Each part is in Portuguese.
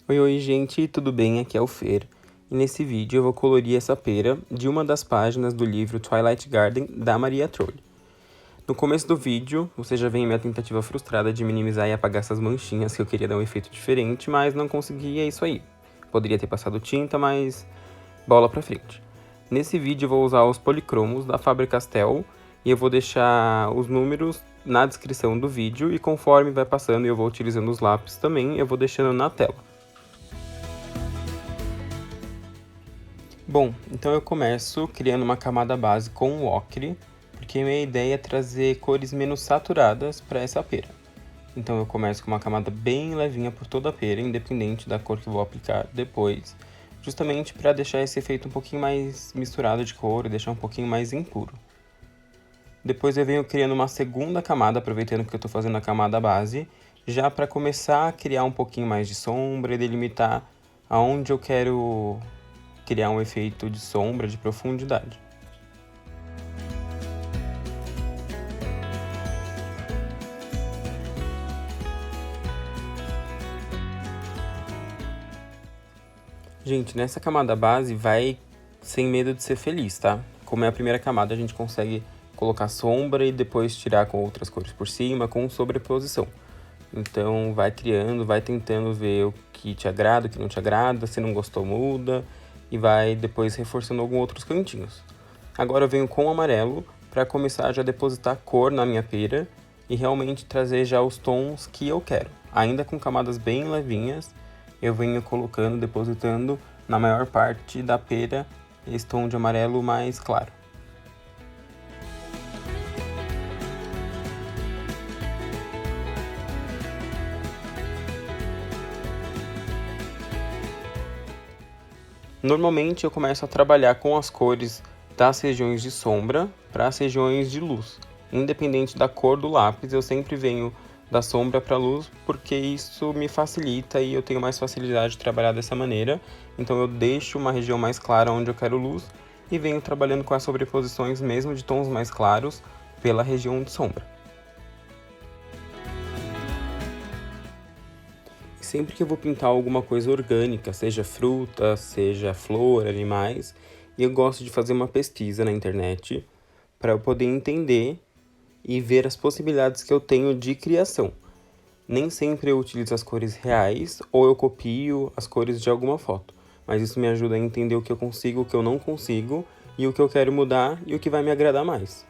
Oi, gente, tudo bem? Aqui é o Fer. E nesse vídeo eu vou colorir essa pera de uma das páginas do livro Twilight Garden, da Maria Trolli. No começo do vídeo, você já vê minha tentativa frustrada de minimizar e apagar essas manchinhas que eu queria dar um efeito diferente, mas não consegui, é isso aí. Poderia ter passado tinta, mas bola pra frente. Nesse vídeo eu vou usar os policromos da Faber-Castell e eu vou deixar os números na descrição do vídeo e conforme vai passando e eu vou utilizando os lápis também, eu vou deixando na tela. Bom, então eu começo criando uma camada base com o ocre, porque minha ideia é trazer cores menos saturadas para essa pera. Então eu começo com uma camada bem levinha por toda a pera, independente da cor que eu vou aplicar depois, justamente para deixar esse efeito um pouquinho mais misturado de cor e deixar um pouquinho mais impuro. Depois eu venho criando uma segunda camada, aproveitando que eu estou fazendo a camada base, já para começar a criar um pouquinho mais de sombra e delimitar aonde eu quero criar um efeito de sombra, de profundidade. Gente, nessa camada base vai sem medo de ser feliz, tá? Como é a primeira camada, a gente consegue colocar sombra e depois tirar com outras cores por cima, com sobreposição. Então vai criando, vai tentando ver o que te agrada, o que não te agrada, se não gostou muda e vai depois reforçando alguns outros cantinhos. Agora eu venho com o amarelo para começar já a depositar cor na minha pera e realmente trazer já os tons que eu quero. Ainda com camadas bem levinhas, eu venho colocando, depositando na maior parte da pera esse tom de amarelo mais claro. Normalmente eu começo a trabalhar com as cores das regiões de sombra para as regiões de luz. Independente da cor do lápis, eu sempre venho da sombra para a luz, porque isso me facilita e eu tenho mais facilidade de trabalhar dessa maneira. Então eu deixo uma região mais clara onde eu quero luz e venho trabalhando com as sobreposições mesmo de tons mais claros pela região de sombra. Sempre que eu vou pintar alguma coisa orgânica, seja fruta, seja flor, animais, eu gosto de fazer uma pesquisa na internet para eu poder entender e ver as possibilidades que eu tenho de criação. Nem sempre eu utilizo as cores reais ou eu copio as cores de alguma foto, mas isso me ajuda a entender o que eu consigo, o que eu não consigo e o que eu quero mudar e o que vai me agradar mais.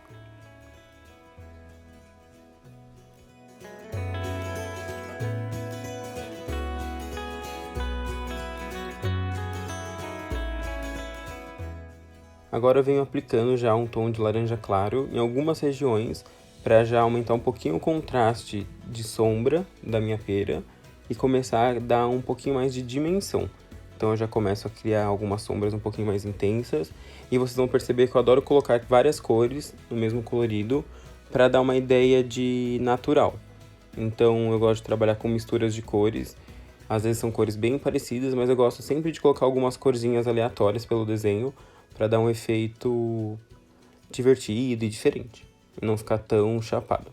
Agora eu venho aplicando já um tom de laranja claro em algumas regiões para já aumentar um pouquinho o contraste de sombra da minha pera e começar a dar um pouquinho mais de dimensão. Então eu já começo a criar algumas sombras um pouquinho mais intensas e vocês vão perceber que eu adoro colocar várias cores no mesmo colorido para dar uma ideia de natural. Então eu gosto de trabalhar com misturas de cores. Às vezes são cores bem parecidas, mas eu gosto sempre de colocar algumas corzinhas aleatórias pelo desenho para dar um efeito divertido e diferente, e não ficar tão chapado.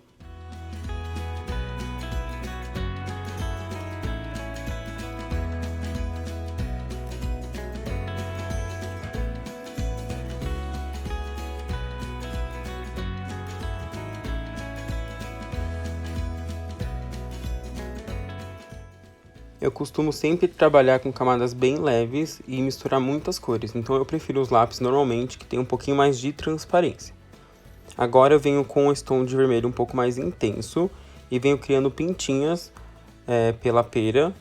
Eu costumo sempre trabalhar com camadas bem leves e misturar muitas cores, então eu prefiro os lápis normalmente que tem um pouquinho mais de transparência. Agora eu venho com esse tom de vermelho um pouco mais intenso e venho criando pintinhas pela pera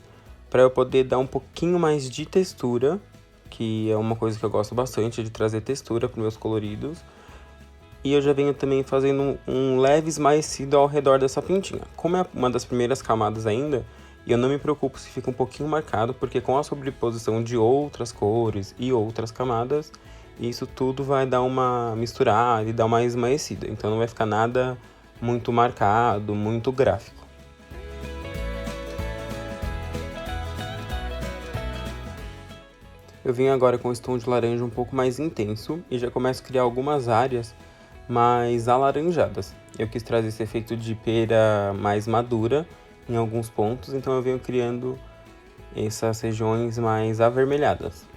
para eu poder dar um pouquinho mais de textura, que é uma coisa que eu gosto bastante, de trazer textura para os meus coloridos. E eu já venho também fazendo um leve esmaecido ao redor dessa pintinha. Como é uma das primeiras camadas ainda, eu não me preocupo se fica um pouquinho marcado, porque com a sobreposição de outras cores e outras camadas, isso tudo vai dar uma misturada e dar uma esmaecida. Então não vai ficar nada muito marcado, muito gráfico. Eu venho agora com esse tom de laranja um pouco mais intenso e já começo a criar algumas áreas mais alaranjadas. Eu quis trazer esse efeito de pera mais madura em alguns pontos, então eu venho criando essas regiões mais avermelhadas.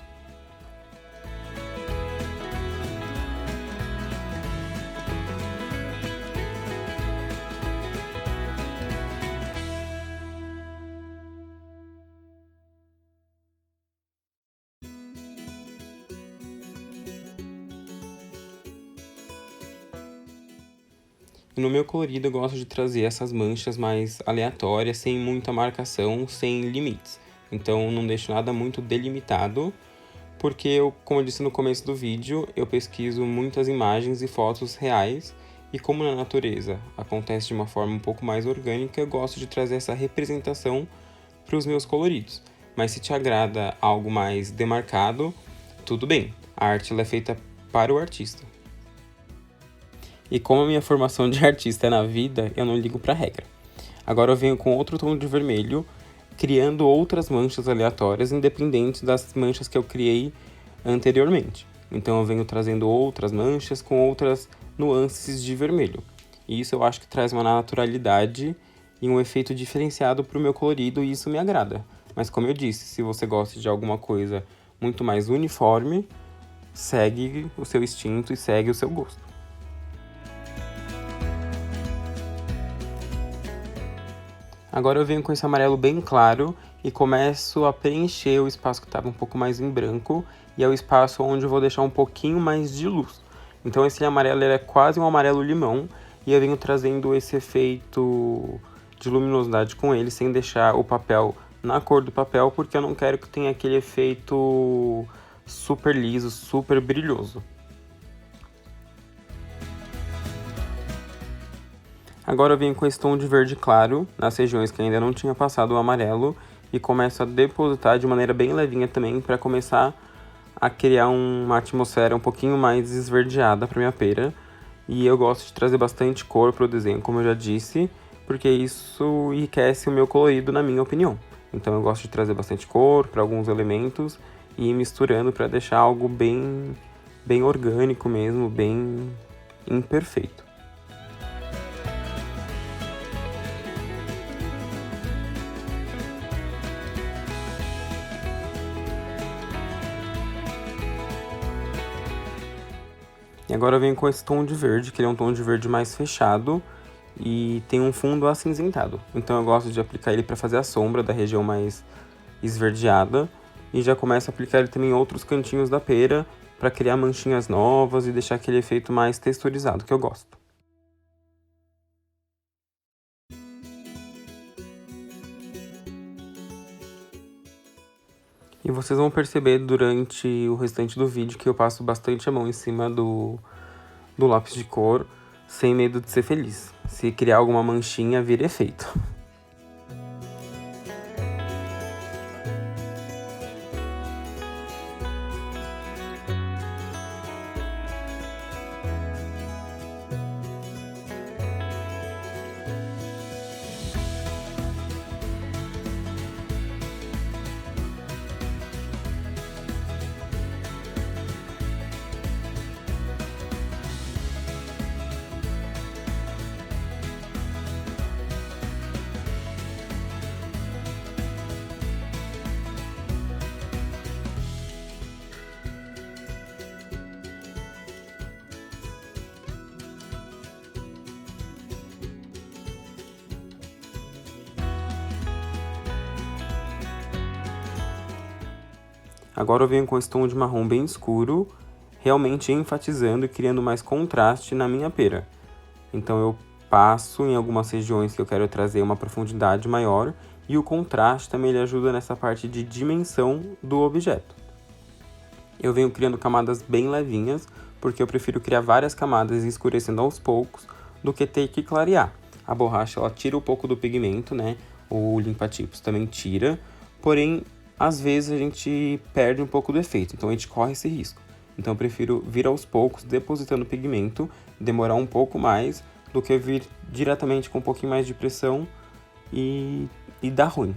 E no meu colorido eu gosto de trazer essas manchas mais aleatórias, sem muita marcação, sem limites. Então não deixo nada muito delimitado, porque como eu disse no começo do vídeo, eu pesquiso muitas imagens e fotos reais, e como na natureza acontece de uma forma um pouco mais orgânica, eu gosto de trazer essa representação para os meus coloridos. Mas se te agrada algo mais demarcado, tudo bem, a arte ela é feita para o artista. E como a minha formação de artista é na vida, eu não ligo pra regra. Agora eu venho com outro tom de vermelho, criando outras manchas aleatórias, independentes das manchas que eu criei anteriormente. Então eu venho trazendo outras manchas com outras nuances de vermelho. E isso eu acho que traz uma naturalidade e um efeito diferenciado pro meu colorido, e isso me agrada. Mas como eu disse, se você gosta de alguma coisa muito mais uniforme, segue o seu instinto e segue o seu gosto. Agora eu venho com esse amarelo bem claro e começo a preencher o espaço que estava um pouco mais em branco, e é o espaço onde eu vou deixar um pouquinho mais de luz. Então esse amarelo ele é quase um amarelo limão, e eu venho trazendo esse efeito de luminosidade com ele, sem deixar o papel na cor do papel, porque eu não quero que tenha aquele efeito super liso, super brilhoso. Agora eu venho com esse tom de verde claro, nas regiões que ainda não tinha passado o amarelo, e começo a depositar de maneira bem levinha também, para começar a criar uma atmosfera um pouquinho mais esverdeada para minha pera. E eu gosto de trazer bastante cor para o desenho, como eu já disse, porque isso enriquece o meu colorido, na minha opinião. Então eu gosto de trazer bastante cor para alguns elementos e ir misturando para deixar algo bem orgânico mesmo, bem imperfeito. E agora eu venho com esse tom de verde, que ele é um tom de verde mais fechado e tem um fundo acinzentado. Então eu gosto de aplicar ele para fazer a sombra da região mais esverdeada, e já começo a aplicar ele também em outros cantinhos da pera para criar manchinhas novas e deixar aquele efeito mais texturizado que eu gosto. E vocês vão perceber durante o restante do vídeo que eu passo bastante a mão em cima do lápis de cor, sem medo de ser feliz. Se criar alguma manchinha, vira efeito. Agora eu venho com esse tom de marrom bem escuro, realmente enfatizando e criando mais contraste na minha pera. Então eu passo em algumas regiões que eu quero trazer uma profundidade maior, e o contraste também ele ajuda nessa parte de dimensão do objeto. Eu venho criando camadas bem levinhas, porque eu prefiro criar várias camadas e escurecendo aos poucos, do que ter que clarear. A borracha ela tira um pouco do pigmento, né? O limpa-tipos também tira, porém às vezes a gente perde um pouco do efeito, então a gente corre esse risco. Então eu prefiro vir aos poucos, depositando pigmento, demorar um pouco mais do que vir diretamente com um pouquinho mais de pressão e dar ruim.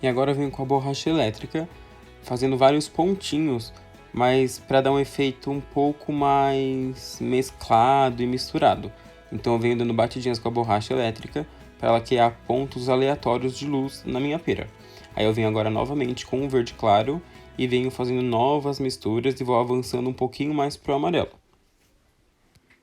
E agora eu venho com a borracha elétrica, fazendo vários pontinhos, mas para dar um efeito um pouco mais mesclado e misturado. Então eu venho dando batidinhas com a borracha elétrica para ela criar pontos aleatórios de luz na minha pera. Aí eu venho agora novamente com o verde claro e venho fazendo novas misturas e vou avançando um pouquinho mais pro amarelo.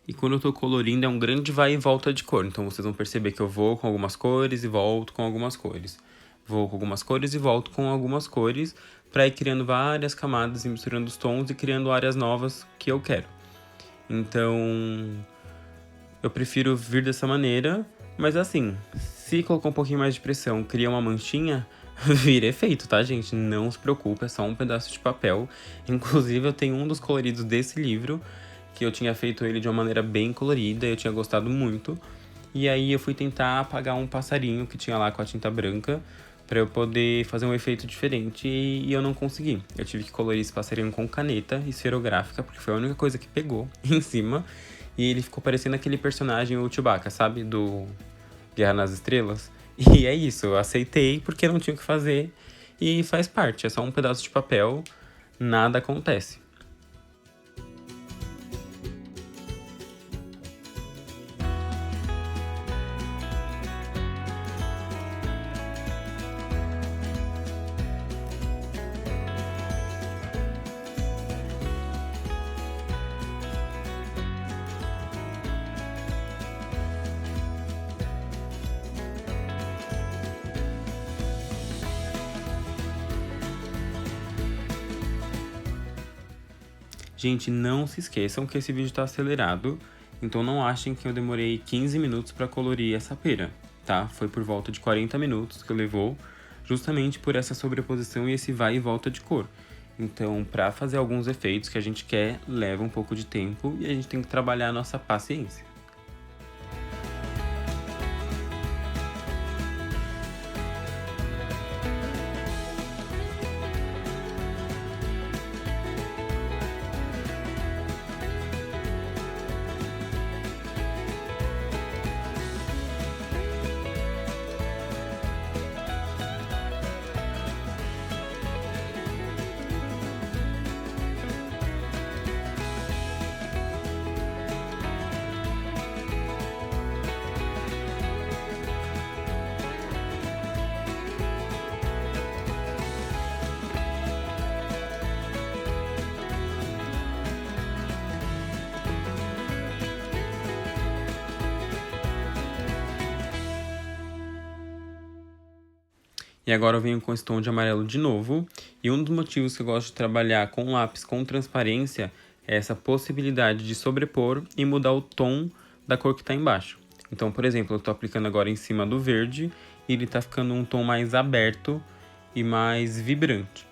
E quando eu tô colorindo é um grande vai e volta de cor, então vocês vão perceber que eu vou com algumas cores e volto com algumas cores. Vou com algumas cores e volto com algumas cores para ir criando várias camadas e misturando os tons e criando áreas novas que eu quero. Então, eu prefiro vir dessa maneira, mas assim, se colocar um pouquinho mais de pressão, cria uma manchinha, vira efeito, tá, gente? Não se preocupe, é só um pedaço de papel. Inclusive, eu tenho um dos coloridos desse livro, que eu tinha feito ele de uma maneira bem colorida, eu tinha gostado muito. E aí eu fui tentar apagar um passarinho que tinha lá com a tinta branca, para eu poder fazer um efeito diferente e eu não consegui. Eu tive que colorir esse passarinho com caneta esferográfica, porque foi a única coisa que pegou em cima. E ele ficou parecendo aquele personagem, o Chewbacca, sabe? Do Guerra nas Estrelas. E é isso, eu aceitei porque não tinha o que fazer e faz parte, é só um pedaço de papel, nada acontece. Gente, não se esqueçam que esse vídeo tá acelerado, então não achem que eu demorei 15 minutos para colorir essa pera, tá? Foi por volta de 40 minutos que levou, justamente por essa sobreposição e esse vai e volta de cor. Então, para fazer alguns efeitos que a gente quer, leva um pouco de tempo e a gente tem que trabalhar a nossa paciência. E agora eu venho com esse tom de amarelo de novo. E um dos motivos que eu gosto de trabalhar com lápis com transparência é essa possibilidade de sobrepor e mudar o tom da cor que está embaixo. Então, por exemplo, eu estou aplicando agora em cima do verde e ele está ficando um tom mais aberto e mais vibrante.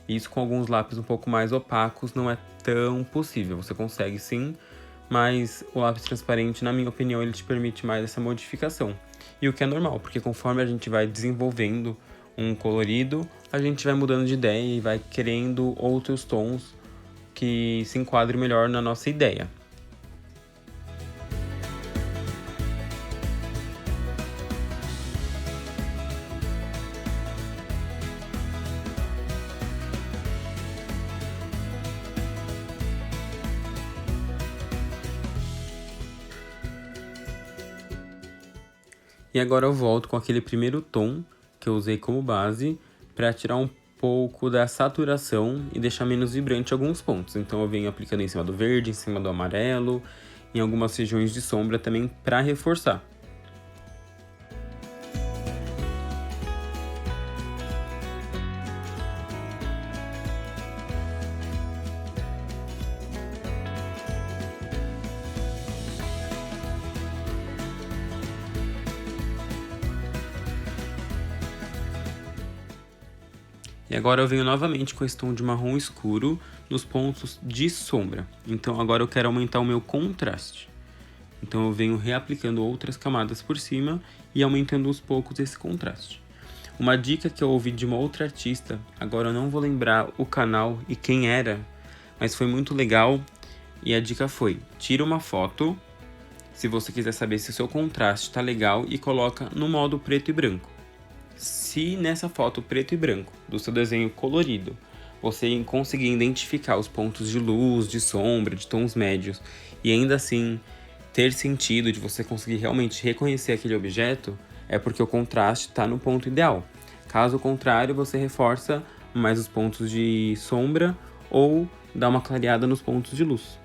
Isso com alguns lápis um pouco mais opacos não é tão possível. Você consegue sim, mas o lápis transparente, na minha opinião, ele te permite mais essa modificação. E o que é normal, porque conforme a gente vai desenvolvendo um colorido, a gente vai mudando de ideia e vai querendo outros tons que se enquadrem melhor na nossa ideia. E agora eu volto com aquele primeiro tom que eu usei como base para tirar um pouco da saturação e deixar menos vibrante alguns pontos. Então eu venho aplicando em cima do verde, em cima do amarelo, em algumas regiões de sombra também para reforçar. E agora eu venho novamente com esse tom de marrom escuro nos pontos de sombra. Então agora eu quero aumentar o meu contraste. Então eu venho reaplicando outras camadas por cima e aumentando aos poucos esse contraste. Uma dica que eu ouvi de uma outra artista, agora eu não vou lembrar o canal e quem era, mas foi muito legal. E a dica foi, tira uma foto, se você quiser saber se o seu contraste está legal, e coloca no modo preto e branco. Se nessa foto preto e branco do seu desenho colorido, você conseguir identificar os pontos de luz, de sombra, de tons médios, e ainda assim ter sentido de você conseguir realmente reconhecer aquele objeto, é porque o contraste está no ponto ideal. Caso contrário, você reforça mais os pontos de sombra ou dá uma clareada nos pontos de luz.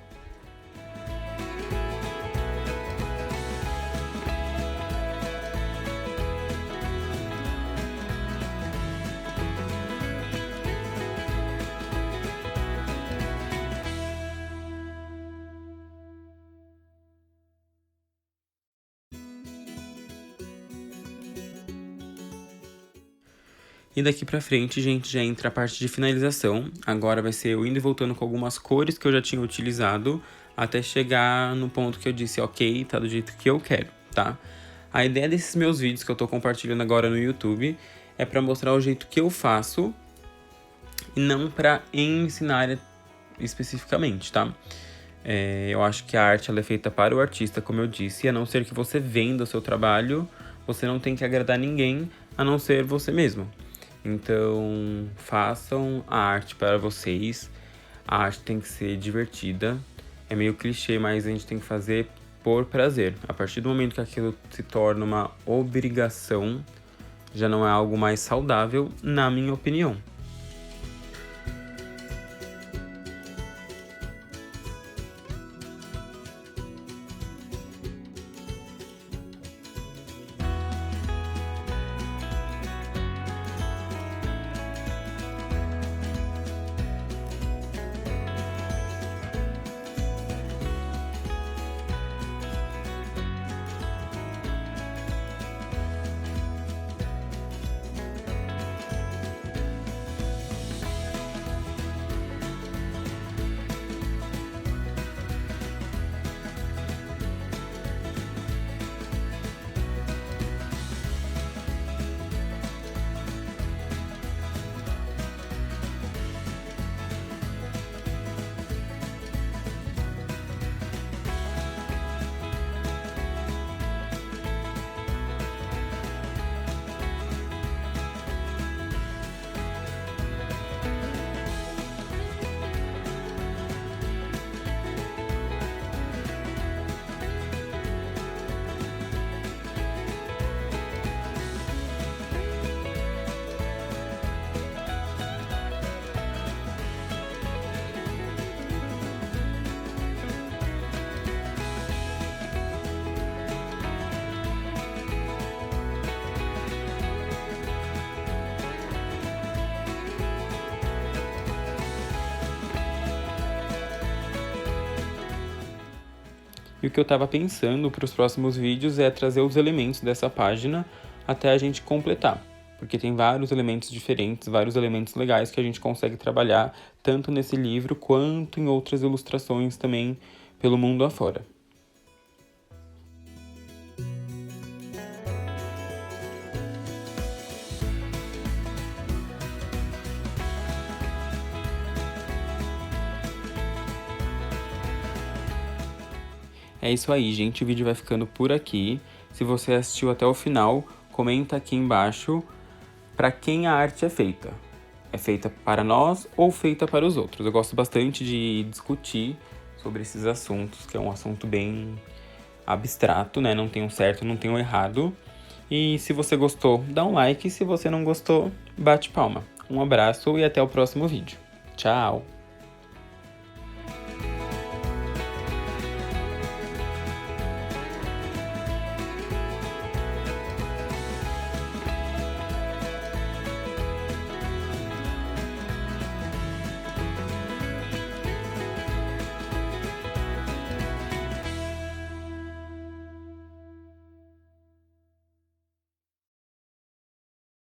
E daqui pra frente, gente, já entra a parte de finalização. Agora vai ser eu indo e voltando com algumas cores que eu já tinha utilizado, até chegar no ponto que eu disse, ok, tá do jeito que eu quero, tá? A ideia desses meus vídeos que eu tô compartilhando agora no YouTube é pra mostrar o jeito que eu faço e não pra ensinar especificamente, tá? Eu acho que a arte ela é feita para o artista, como eu disse, e a não ser que você venda o seu trabalho, você não tem que agradar ninguém, a não ser você mesmo. Então, façam a arte para vocês. A arte tem que ser divertida. É meio clichê, mas a gente tem que fazer por prazer. A partir do momento que aquilo se torna uma obrigação, já não é algo mais saudável, na minha opinião. E o que eu estava pensando para os próximos vídeos é trazer os elementos dessa página até a gente completar. Porque tem vários elementos diferentes, vários elementos legais que a gente consegue trabalhar tanto nesse livro quanto em outras ilustrações também pelo mundo afora. É isso aí, gente. O vídeo vai ficando por aqui. Se você assistiu até o final, comenta aqui embaixo para quem a arte é feita. É feita para nós ou feita para os outros? Eu gosto bastante de discutir sobre esses assuntos, que é um assunto bem abstrato, né? Não tem um certo, não tem um errado. E se você gostou, dá um like. Se você não gostou, bate palma. Um abraço e até o próximo vídeo. Tchau!